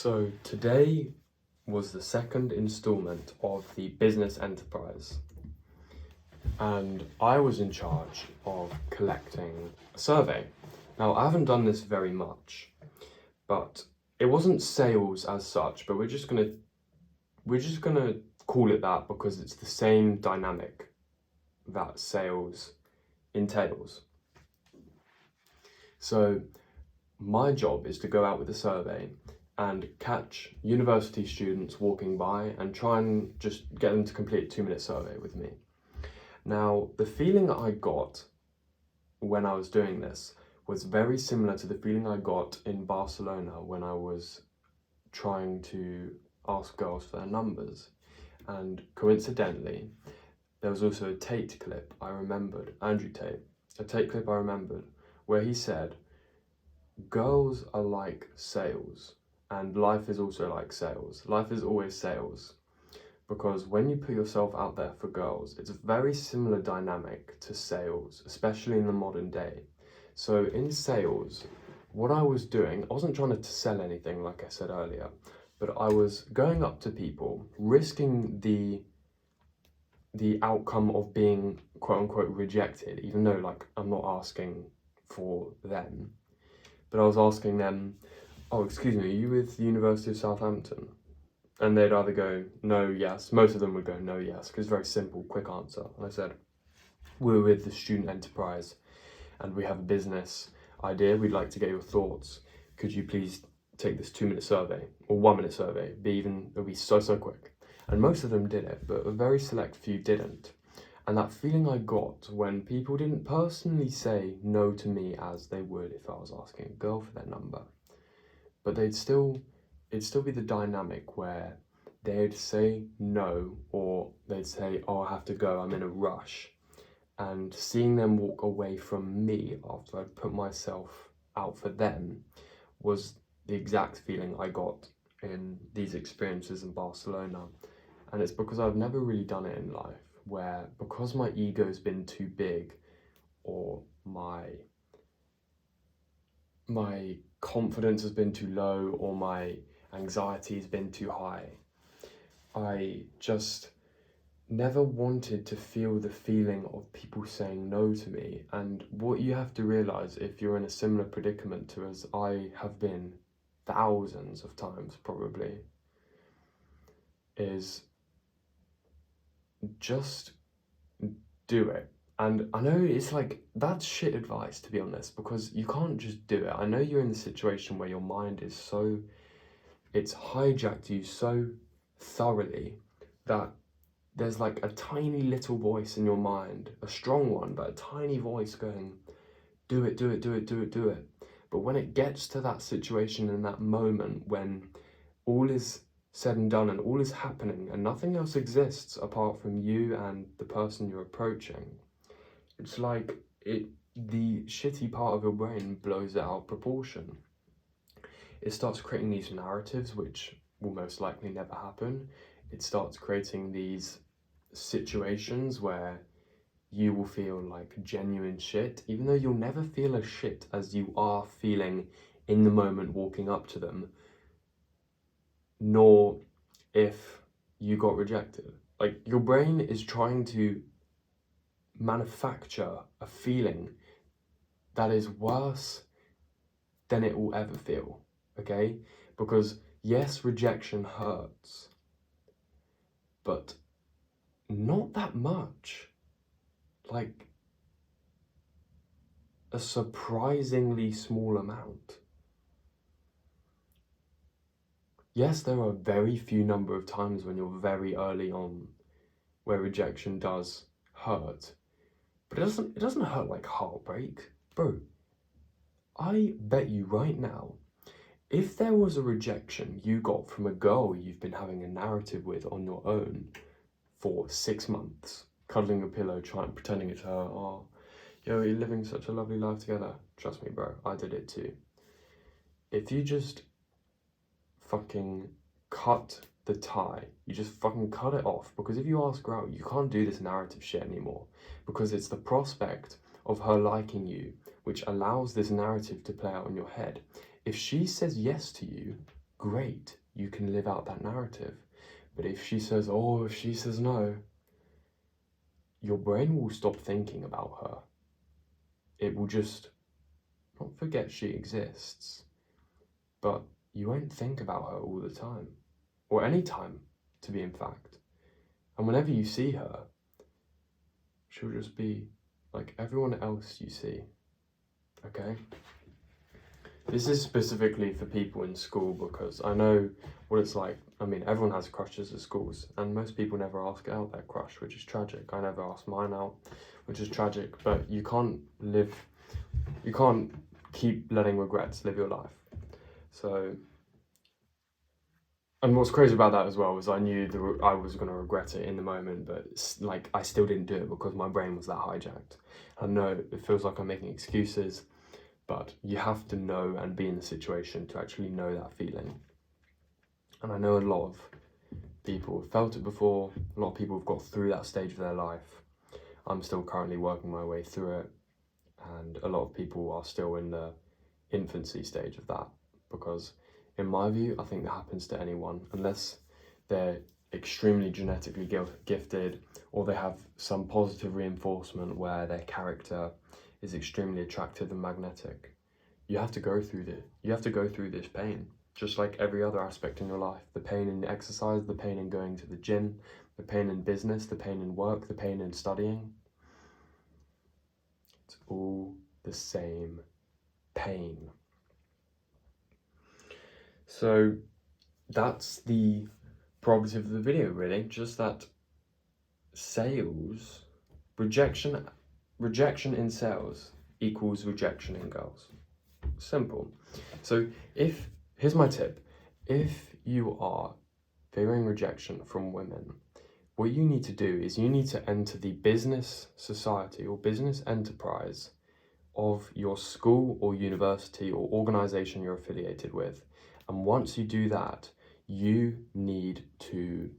So today was the second installment of the business enterprise, and I was in charge of collecting a survey. Now, I haven't done this very much, but it wasn't sales as such, but we're just gonna call it that because it's the same dynamic that sales entails. So my job is to go out with a survey and catch university students walking by and try and just get them to complete a 2-minute survey with me. Now, the feeling I got when I was doing this was very similar to the feeling I got in Barcelona when I was trying to ask girls for their numbers. And coincidentally, there was also a Tate clip I remembered, Andrew Tate, a Tate clip I remembered, where he said, girls are like sales. And life is also like sales. Life is always sales. Because when you put yourself out there for girls, it's a very similar dynamic to sales, especially in the modern day. So in sales, what I was doing, I wasn't trying to sell anything like I said earlier, but I was going up to people, risking the outcome of being quote unquote rejected, even though like I'm not asking for them, but I was asking them, oh, excuse me, are you with the University of Southampton? And they'd either go, no, yes. Most of them would go, no, yes, because very simple, quick answer. And I said, we're with the student enterprise and we have a business idea. We'd like to get your thoughts. Could you please take this 2-minute survey or 1-minute survey? It'll be so quick. And most of them did it, but a very select few didn't. And that feeling I got when people didn't personally say no to me as they would if I was asking a girl for their number, but it'd still be the dynamic where they'd say no, or they'd say, oh, I have to go, I'm in a rush. And seeing them walk away from me after I'd put myself out for them was the exact feeling I got in these experiences in Barcelona. And it's because I've never really done it in life, where because my ego's been too big, or my confidence has been too low, or my anxiety has been too high, I just never wanted to feel the feeling of people saying no to me. And what you have to realize, if you're in a similar predicament to as I have been thousands of times probably, is just do it. And I know it's like, that's shit advice, to be honest, because you can't just do it. I know you're in the situation where your mind is it's hijacked you so thoroughly that there's like a tiny little voice in your mind, a strong one, but a tiny voice going, do it, do it, do it, do it, do it. But when it gets to that situation in that moment when all is said and done and all is happening and nothing else exists apart from you and the person you're approaching, it's like the shitty part of your brain blows it out of proportion. It starts creating these narratives which will most likely never happen. It starts creating these situations where you will feel like genuine shit, even though you'll never feel as shit as you are feeling in the moment walking up to them, nor if you got rejected. Like, your brain is trying to manufacture a feeling that is worse than it will ever feel, okay? Because yes, rejection hurts, but not that much. Like, a surprisingly small amount. Yes, there are very few number of times when you're very early on where rejection does hurt, but it doesn't hurt like heartbreak. Bro, I bet you right now, if there was a rejection you got from a girl you've been having a narrative with on your own for 6 months, cuddling a pillow, pretending it's her, oh, yo, you're living such a lovely life together. Trust me, bro, I did it too. If you just fucking cut the tie, you just fucking cut it off, because if you ask her out, you can't do this narrative shit anymore, because it's the prospect of her liking you which allows this narrative to play out in your head. If she says yes to you, great, you can live out that narrative. But if she says no, your brain will stop thinking about her. It will just not forget she exists, but you won't think about her all the time, or any time, to be in fact. And whenever you see her, she'll just be like everyone else you see, okay? This is specifically for people in school because I know what it's like. I mean, everyone has crushes at schools, and most people never ask out their crush, which is tragic. I never asked mine out, which is tragic, but you can't keep letting regrets live your life. So, and what's crazy about that as well is I knew that I was going to regret it in the moment, but like I still didn't do it because my brain was that hijacked. I know it feels like I'm making excuses, but you have to know and be in the situation to actually know that feeling. And I know a lot of people have felt it before, a lot of people have got through that stage of their life. I'm still currently working my way through it, and a lot of people are still in the infancy stage of that, because in my view, I think that happens to anyone, unless they're extremely genetically gifted, or they have some positive reinforcement where their character is extremely attractive and magnetic. You have to go through this pain, just like every other aspect in your life. The pain in exercise, the pain in going to the gym, the pain in business, the pain in work, the pain in studying. It's all the same pain. So that's the prerogative of the video, really. Just that rejection in sales equals rejection in girls. Simple. So here's my tip. If you are fearing rejection from women, what you need to do is you need to enter the business society or business enterprise of your school or university or organization you're affiliated with. And once you do that, you need to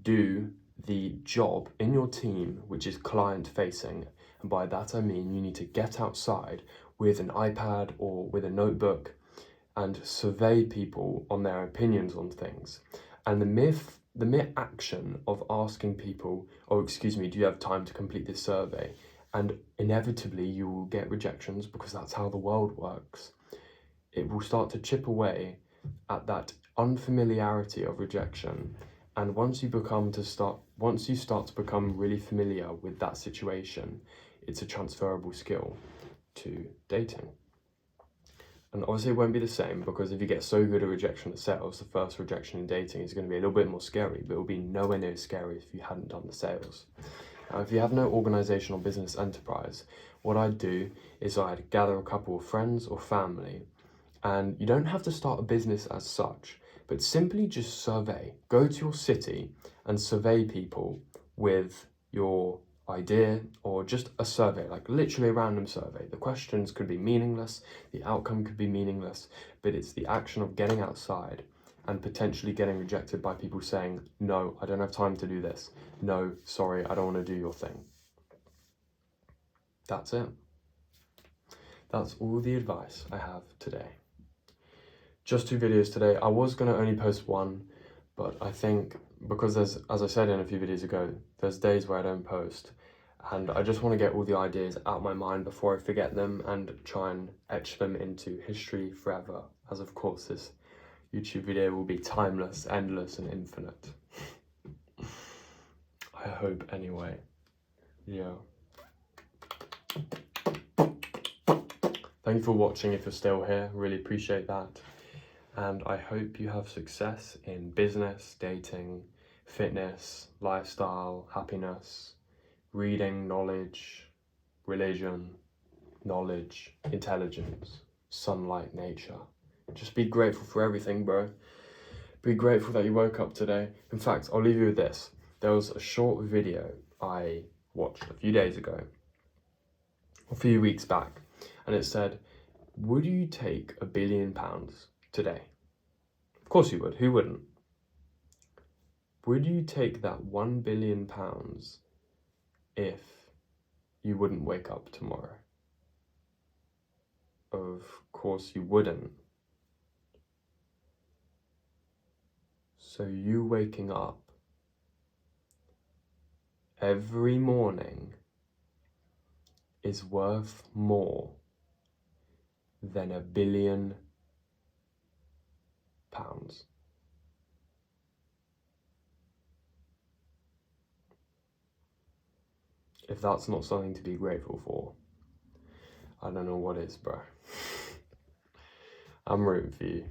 do the job in your team, which is client facing. And by that I mean you need to get outside with an iPad or with a notebook and survey people on their opinions on things. And the mere action of asking people, oh, excuse me, do you have time to complete this survey? And inevitably you will get rejections because that's how the world works. It will start to chip away at that unfamiliarity of rejection. And once you start to become really familiar with that situation, it's a transferable skill to dating. And obviously it won't be the same, because if you get so good at rejection at sales, the first rejection in dating is going to be a little bit more scary, but it will be nowhere near as scary if you hadn't done the sales. Now, if you have no organization or business enterprise, what I'd do is I'd gather a couple of friends or family, and you don't have to start a business as such, but simply just survey. Go to your city and survey people with your idea, or just a survey, like literally a random survey. The questions could be meaningless, the outcome could be meaningless, but it's the action of getting outside and potentially getting rejected by people saying, no, I don't have time to do this. No, sorry, I don't want to do your thing. That's it. That's all the advice I have today. Just 2 videos today. I was going to only post 1, but I think because there's, as I said in a few videos ago, there's days where I don't post, and I just want to get all the ideas out of my mind before I forget them and try and etch them into history forever, as of course this YouTube video will be timeless, endless and infinite. I hope anyway. Yeah. Thank you for watching if you're still here, really appreciate that. And I hope you have success in business, dating, fitness, lifestyle, happiness, reading, knowledge, religion, knowledge, intelligence, sunlight, nature. Just be grateful for everything, bro. Be grateful that you woke up today. In fact, I'll leave you with this. There was a short video I watched a few days ago, a few weeks back, and it said, would you take £1 billion today? Of course you would. Who wouldn't? Would you take that £1 billion if you wouldn't wake up tomorrow? Of course you wouldn't. So you waking up every morning is worth more than £1 billion. If that's not something to be grateful for, I don't know what is, bro. I'm rooting for you.